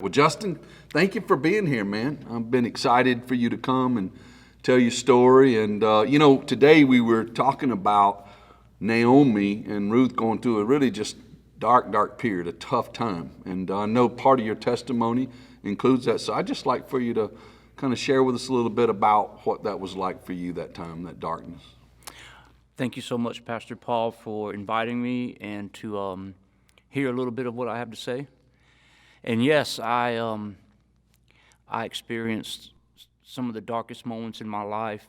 Well, Justin, thank you for being here, man. I've been excited for you to come and tell your story. And, today we were talking about Naomi and Ruth going through a really just dark period, a tough time. And I know part of your testimony includes that. So I'd just like for you to kind of share with us a little bit about what that was like for you that time, that darkness. Thank you so much, Pastor Paul, for inviting me and to hear a little bit of what I have to say. And yes, I experienced some of the darkest moments in my life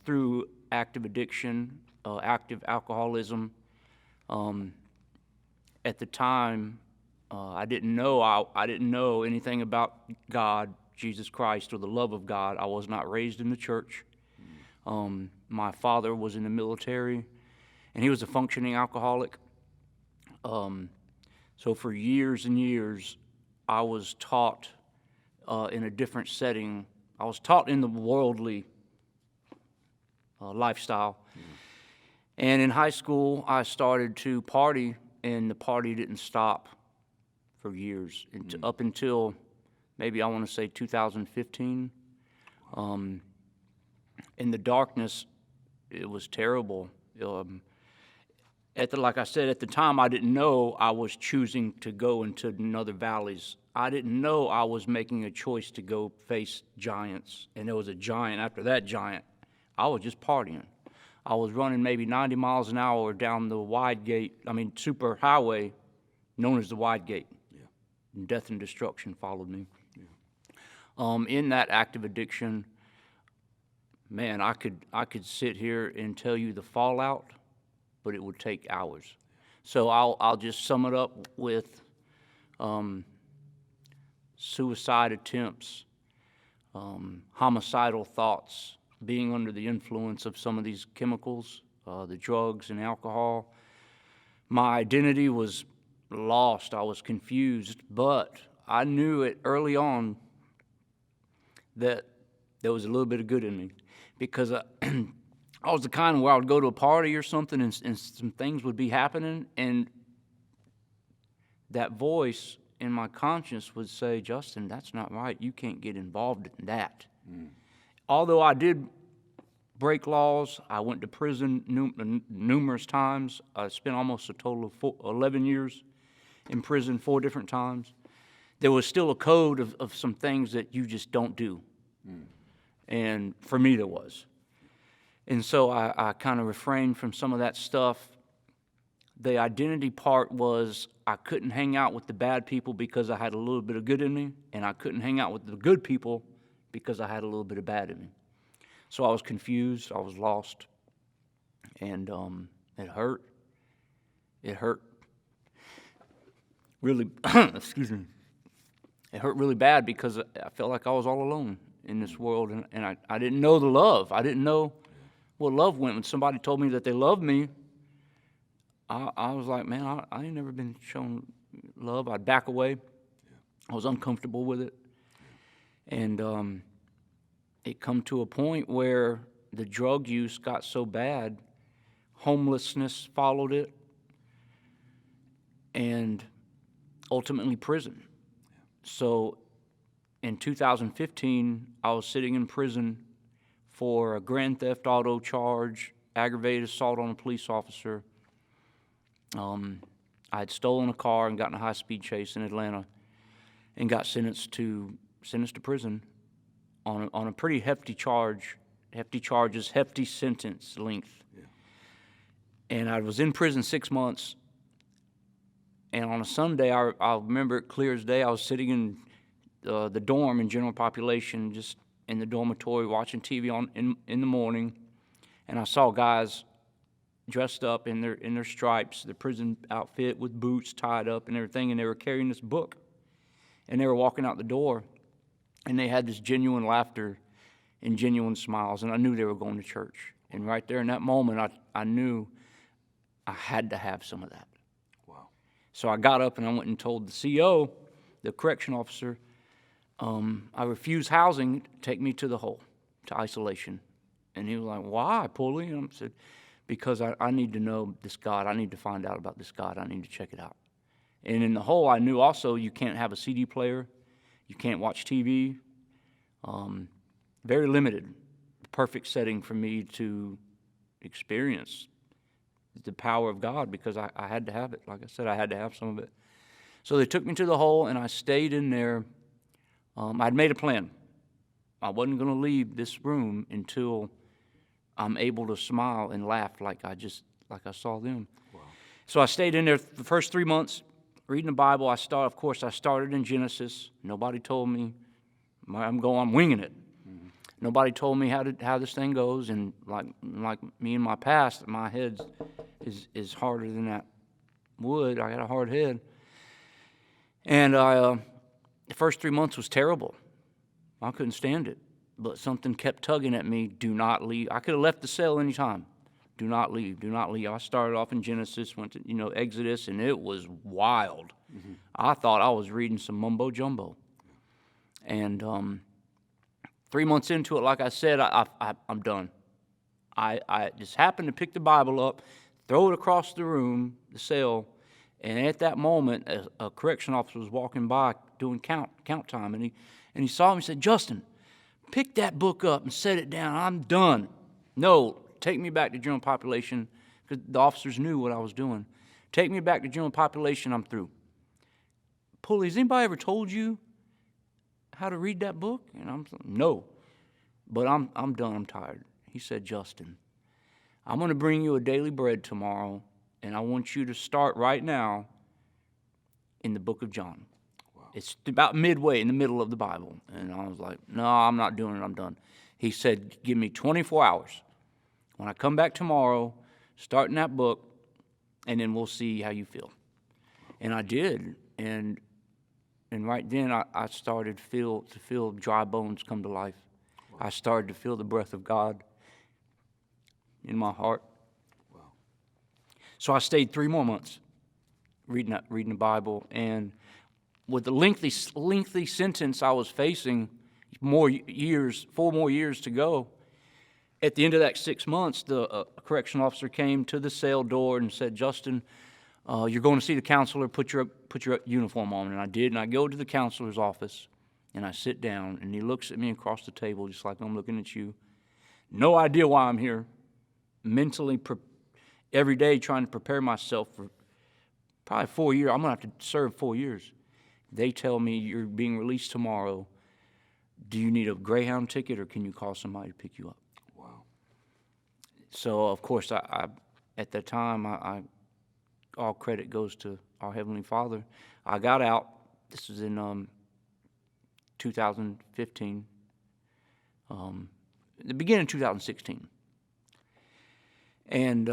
through active addiction, active alcoholism. At the time, I didn't know anything about God, Jesus Christ, or the love of God. I was not raised in the church. My father was in the military, and he was a functioning alcoholic. So for years and years, I was taught in a different setting. I was taught in the worldly lifestyle. And in high school, I started to party, and the party didn't stop for years, up until maybe I want to say 2015. In the darkness, it was terrible. Like I said, at the time, I didn't know I was choosing to go into other valleys. I didn't know I was making a choice to go face giants. And there was a giant after that giant. I was just partying. I was running maybe 90 miles an hour down the super highway known as the Wide Gate. Yeah. And death and destruction followed me. Yeah. In that active addiction, man, I could sit here and tell you the fallout, but it would take hours. So I'll just sum it up with suicide attempts, homicidal thoughts, being under the influence of some of these chemicals, the drugs and alcohol. My identity was lost. I was confused, but I knew it early on that there was a little bit of good in me, because I was the kind where I would go to a party or something and some things would be happening, and that voice in my conscience would say, Justin, that's not right. You can't get involved in that. Although I did break laws, I went to prison numerous times. I spent almost a total of 11 years in prison 4 different times. There was still a code of some things that you just don't do. And for me, there was. And so I kind of refrained from some of that stuff. The identity part was I couldn't hang out with the bad people because I had a little bit of good in me, and I couldn't hang out with the good people because I had a little bit of bad in me. So I was confused, I was lost, and it hurt. It hurt really, excuse me. It hurt really bad because I felt like I was all alone in this world, and I didn't know the love. I didn't know what love went. When somebody told me that they loved me, I was like, man, I ain't never been shown love. I'd back away. I was uncomfortable with it. And it come to a point where the drug use got so bad, homelessness followed it, and ultimately prison. So in 2015, I was sitting in prison for a grand theft auto charge, aggravated assault on a police officer. I had stolen a car and gotten a high-speed chase in Atlanta, and got sentenced to prison on a pretty hefty charges, hefty sentence length. Yeah. And I was in prison 6 months. And on a Sunday, I remember it clear as day. I was sitting in the dorm in general population, just in the dormitory, watching TV in the morning, and I saw guys dressed up in their stripes, their prison outfit with boots tied up and everything, and they were carrying this book, and they were walking out the door, and they had this genuine laughter and genuine smiles, and I knew they were going to church. And right there in that moment, I knew I had to have some of that. Wow! So I got up and I went and told the CO, the correction officer, I refuse housing, take me to the hole, to isolation. And he was like, why, Pulley? And I said, because I need to know this God. I need to find out about this God. I need to check it out. And in the hole, I knew also you can't have a CD player, you can't watch TV. Very limited, perfect setting for me to experience the power of God, because I had to have it. Like I said, I had to have some of it. So they took me to the hole, and I stayed in there. I'd made a plan. I wasn't going to leave this room until I'm able to smile and laugh like I saw them. Wow. So I stayed in there the first 3 months, reading the Bible. I started in Genesis. Nobody told me. I'm winging it. Mm-hmm. Nobody told me how this thing goes. And like me in my past, my head is harder than that wood. I got a hard head. And the first 3 months was terrible. I couldn't stand it. But something kept tugging at me, do not leave. I could have left the cell anytime. Do not leave, do not leave. I started off in Genesis, went to, Exodus, and it was wild. Mm-hmm. I thought I was reading some mumbo jumbo. And 3 months into it, like I said, I'm done. I just happened to pick the Bible up, throw it across the room, the cell, and at that moment, a correction officer was walking by doing count time, and he saw me and said, "Justin, pick that book up and set it down. I'm done." No, take me back to general population, because the officers knew what I was doing. Take me back to general population, I'm through. Pulley, has anybody ever told you how to read that book? And I'm no, but I'm done, I'm tired. He said, "Justin, I'm going to bring you a daily bread tomorrow, and I want you to start right now in the book of John." Wow. It's about midway in the middle of the Bible. And I was like, "No, I'm not doing it, I'm done." He said, "Give me 24 hours. When I come back tomorrow, start in that book, and then we'll see how you feel." And I did. And right then, I started to feel dry bones come to life. Wow. I started to feel the breath of God in my heart. Wow. So I stayed 3 more months reading the Bible, and with the lengthy sentence I was facing, 4 more years to go. At the end of that 6 months, the correction officer came to the cell door and said, "Justin, you're going to see the counselor. Put your uniform on." And I did. And I go to the counselor's office, and I sit down, and he looks at me across the table, just like I'm looking at you. No idea why I'm here. Mentally, every day trying to prepare myself for probably 4 years. I'm going to have to serve 4 years. They tell me, "You're being released tomorrow. Do you need a Greyhound ticket, or can you call somebody to pick you up?" Wow. So, of course, I at that time, all credit goes to our Heavenly Father. I got out. This was in 2015, the beginning of 2016. And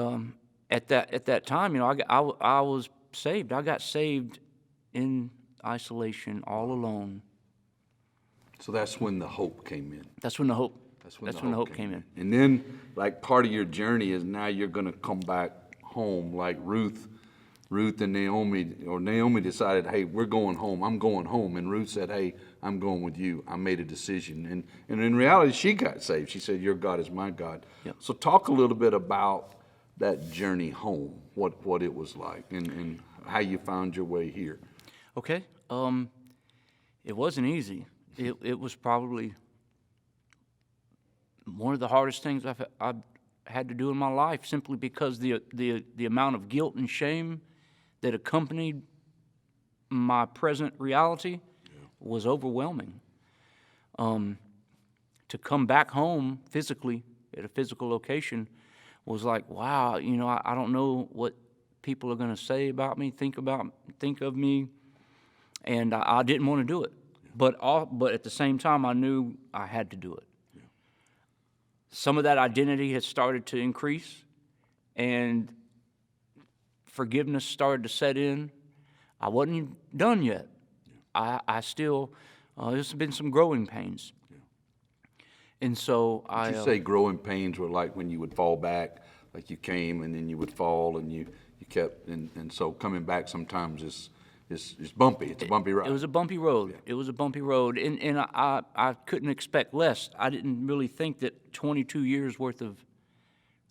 at that time, I was saved. I got saved in isolation, all alone. So that's when the hope came in. That's when the hope came in. And then, like, part of your journey is now you're going to come back home, like Ruth and Naomi, or Naomi decided, "Hey, we're going home. I'm going home." And Ruth said, "Hey, I'm going with you. I made a decision." And in reality, she got saved. She said, "Your God is my God." Yep. So talk a little bit about that journey home, what it was like, and how you found your way here. Okay. It wasn't easy. It was probably one of the hardest things I've had to do in my life, simply because the amount of guilt and shame that accompanied my present reality was overwhelming. To come back home physically at a physical location was like, wow, I don't know what people are going to say about me, think of me, and I didn't want to do it. But at the same time, I knew I had to do it. Yeah. Some of that identity had started to increase, and forgiveness started to set in. I wasn't done yet. Yeah. I still, there's been some growing pains. Yeah. And so Did you say growing pains were like when you would fall back, like you came and then you would fall and you kept, and so coming back sometimes is bumpy. It's a bumpy ride. It was a bumpy road. Yeah. It was a bumpy road, and I couldn't expect less. I didn't really think that 22 years worth of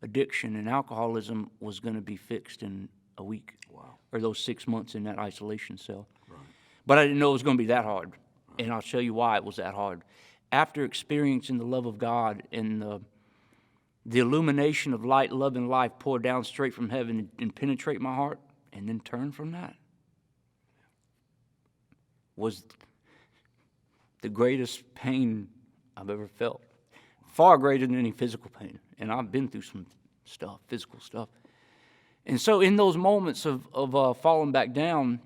addiction and alcoholism was going to be fixed in a week. Wow. Or those 6 months in that isolation cell. Right. But I didn't know it was going to be that hard. Right. And I'll tell you why it was that hard. After experiencing the love of God and the illumination of light, love, and life pour down straight from heaven and penetrate my heart, and then turn from that, was the greatest pain I've ever felt. Far greater than any physical pain. And I've been through some stuff, physical stuff. And so in those moments of falling back down,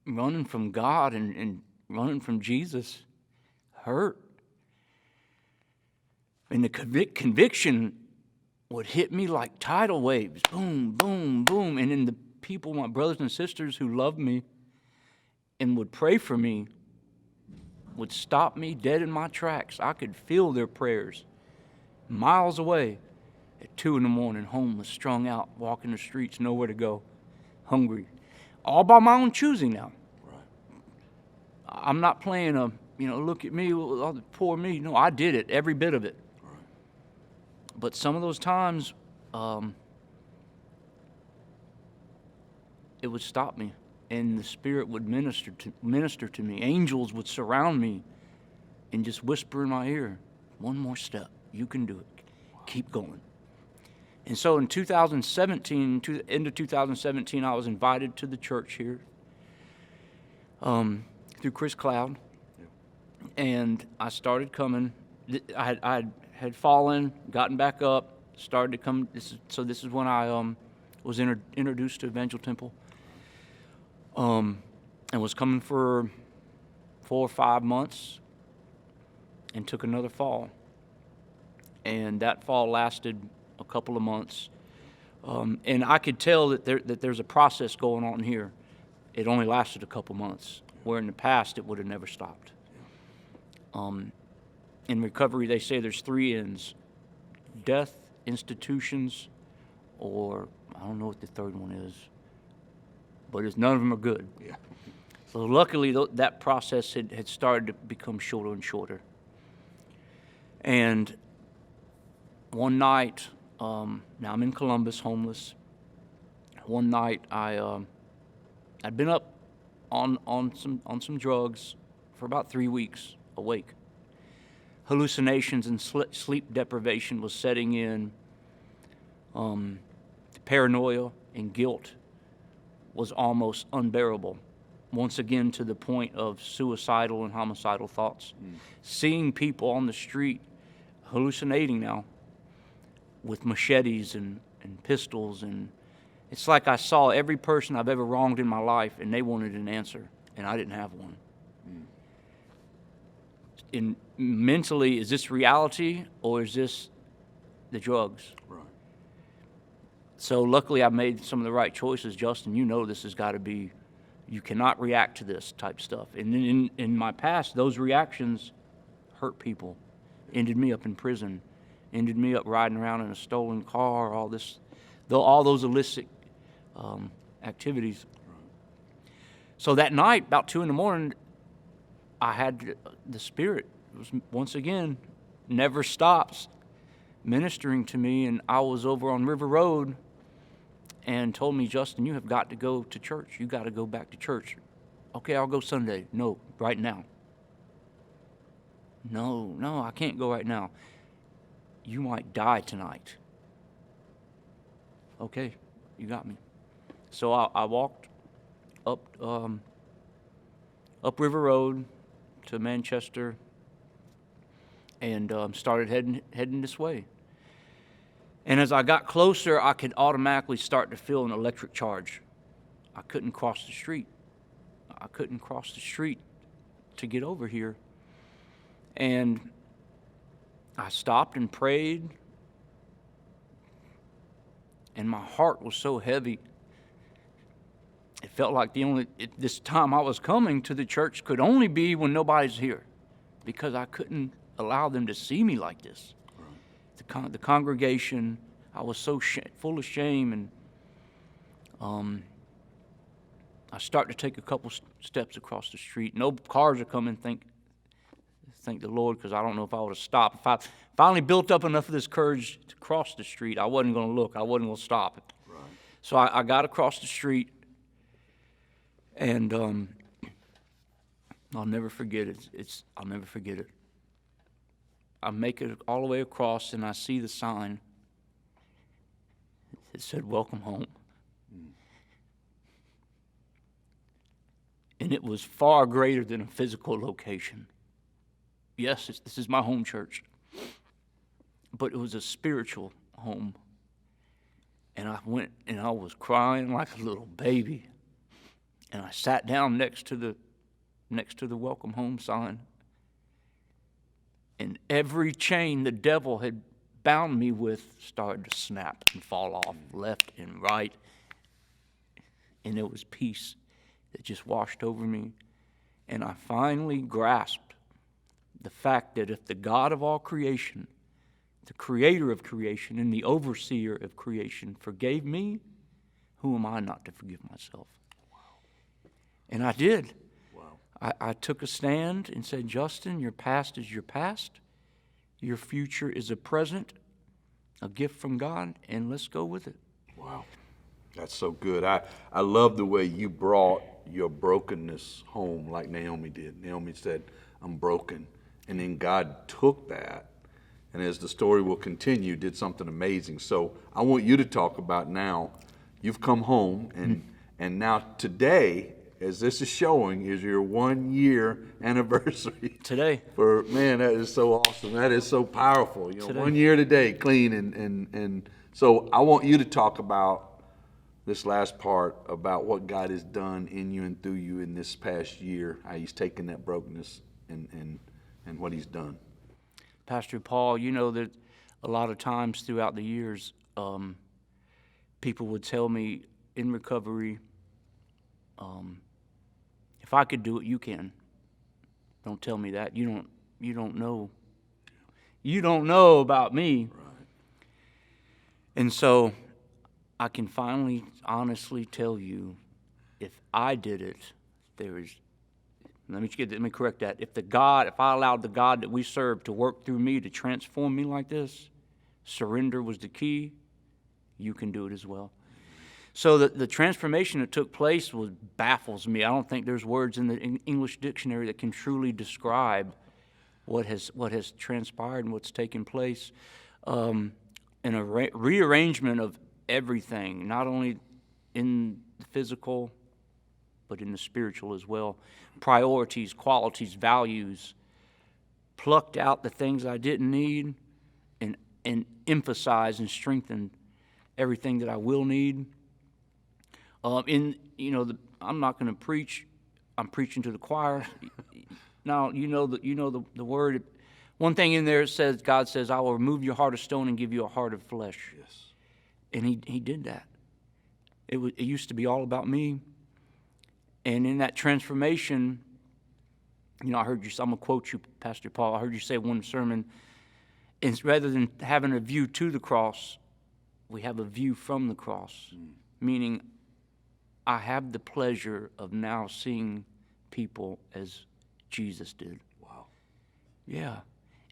running from God and running from Jesus hurt. And the conviction would hit me like tidal waves. Boom, boom, boom. And then the people, my brothers and sisters who loved me and would pray for me, would stop me dead in my tracks. I could feel their prayers miles away at 2 a.m, homeless, strung out, walking the streets, nowhere to go, hungry. All by my own choosing now. Right. I'm not playing look at me, poor me. No, I did it, every bit of it. Right. But some of those times, it would stop me. And the Spirit would minister to me. Angels would surround me and just whisper in my ear, one more step. You can do it. Wow. Keep going. And so in end of 2017, I was invited to the church here through Chris Cloud. Yeah. And I started coming. I had fallen, gotten back up, started to come. This is when I was introduced to Evangel Temple. And was coming for 4 or 5 months and took another fall. And that fall lasted a couple of months. And I could tell that there's a process going on here. It only lasted a couple months, where in the past it would have never stopped. In recovery, they say there's 3 ends: death, institutions, or I don't know what the third one is. But none of them are good. Yeah. So luckily, that process had started to become shorter and shorter. And one night, now I'm in Columbus, homeless. One night, I'd been up on some drugs for about 3 weeks, awake. Hallucinations and sleep deprivation was setting in. Paranoia and guilt was almost unbearable, once again to the point of suicidal and homicidal thoughts. Seeing people on the street hallucinating now with machetes and pistols, and it's like I saw every person I've ever wronged in my life and they wanted an answer and I didn't have one. And mentally, is this reality or is this the drugs? Right. So luckily I made some of the right choices. Justin, you know this has got to be, you cannot react to this type stuff. And then in my past, those reactions hurt people, ended me up in prison, ended me up riding around in a stolen car, all those illicit activities. Right. So that night, about 2 a.m, I had the Spirit, was once again, never stops, ministering to me, and I was over on River Road and told me, Justin, you have got to go to church. You got to go back to church. Okay, I'll go Sunday. No, right now. No, I can't go right now. You might die tonight. Okay, you got me. So I walked up River Road to Manchester and started heading this way. And as I got closer, I could automatically start to feel an electric charge. I couldn't cross the street. I couldn't cross the street to get over here. And I stopped and prayed. And my heart was so heavy. It felt like this time I was coming to the church could only be when nobody's here, because I couldn't allow them to see me like this. The congregation, I was so full of shame, and I start to take a couple steps across the street. No cars are coming. thank the Lord, because I don't know if I would have stopped. If I finally built up enough of this courage to cross the street, I wasn't going to look. I wasn't going to stop. Right. So I got across the street, and I'll never forget it. I'll never forget it. I make it all the way across, and I see the sign. It said, "Welcome home." And it was far greater than a physical location. Yes, this is my home church, but it was a spiritual home. And I went and I was crying like a little baby. And I sat down next to the welcome home sign. And every chain the devil had bound me with started to snap and fall off left and right. And there was peace that just washed over me. And I finally grasped the fact that if the God of all creation, the creator of creation and the overseer of creation forgave me, who am I not to forgive myself? Wow. And I did. Wow. I took a stand and said, "Justin, your past is your past. Your future is a present, a gift from God, and let's go with it." Wow. That's so good. I love the way you brought your brokenness home like Naomi did. Naomi said, "I'm broken." And then God took that, and as the story will continue, did something amazing. So I want you to talk about now, you've come home, and now today, as this is showing, is your 1 year anniversary. Today. Man, that is so awesome. That is so powerful. Today. 1 year today, clean. And so I want you to talk about this last part about what God has done in you and through you in this past year, how he's taken that brokenness and what he's done. Pastor Paul, you know that a lot of times throughout the years, people would tell me in recovery, if I could do it, you can. Don't tell me that. You don't know. You don't know about me. Right. And so I can finally honestly tell you, if I did it, let me correct that. If I allowed the God that we serve to work through me to transform me like this, surrender was the key, you can do it as well. So the transformation that took place baffles me. I don't think there's words in the English dictionary that can truly describe what has transpired and what's taken place. And a rearrangement of everything, not only in the physical, but in the spiritual as well. Priorities, qualities, values, plucked out the things I didn't need and emphasized and strengthened everything that I will need. I'm not going to preach. I'm preaching to the choir. Now, the word. One thing in there says, God says, "I will remove your heart of stone and give you a heart of flesh." Yes. And he did that. It used to be all about me. And in that transformation, I heard you, I'm going to quote you, Pastor Paul. I heard you say one sermon, and rather than having a view to the cross, we have a view from the cross. Meaning, I have the pleasure of now seeing people as Jesus did. Wow. Yeah.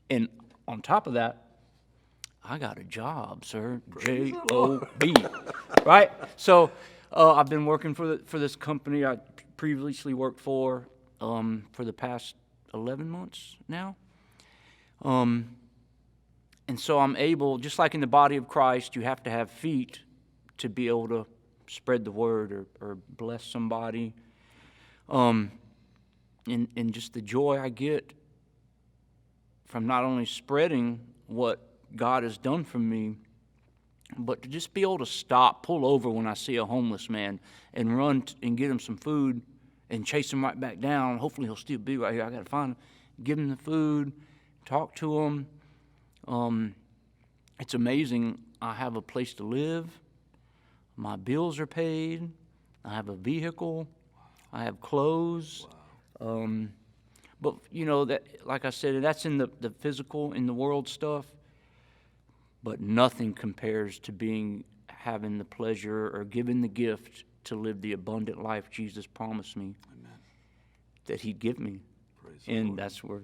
And on top of that, I got a job, sir. J-O-B. Right? So I've been working for this company I previously worked for the past 11 months now. And so I'm able, just like in the body of Christ, you have to have feet to be able to spread the word or bless somebody. And just the joy I get from not only spreading what God has done for me, but to just be able to pull over when I see a homeless man and run and get him some food and chase him right back down. Hopefully he'll still be right here. I got to find him, give him the food, talk to him. It's amazing. I have a place to live. My bills are paid. I have a vehicle. I have clothes. But, that, like I said, that's in the physical, in the world stuff. But nothing compares to having the pleasure or given the gift to live the abundant life Jesus promised me. Amen. That he'd give me. Praise the and Lord. that's where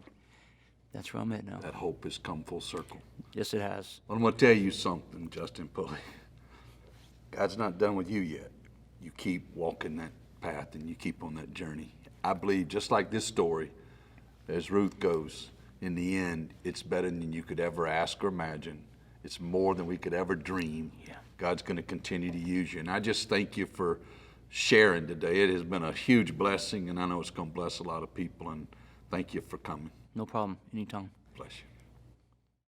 That's where I'm at now. That hope has come full circle. Yes, it has. I'm going to tell you something, Justin Pulley. God's not done with you yet. You keep walking that path and you keep on that journey. I believe, just like this story, as Ruth goes, in the end, it's better than you could ever ask or imagine. It's more than we could ever dream. Yeah. God's going to continue to use you. And I just thank you for sharing today. It has been a huge blessing, and I know it's going to bless a lot of people. And thank you for coming. No problem. Anytime. Bless you.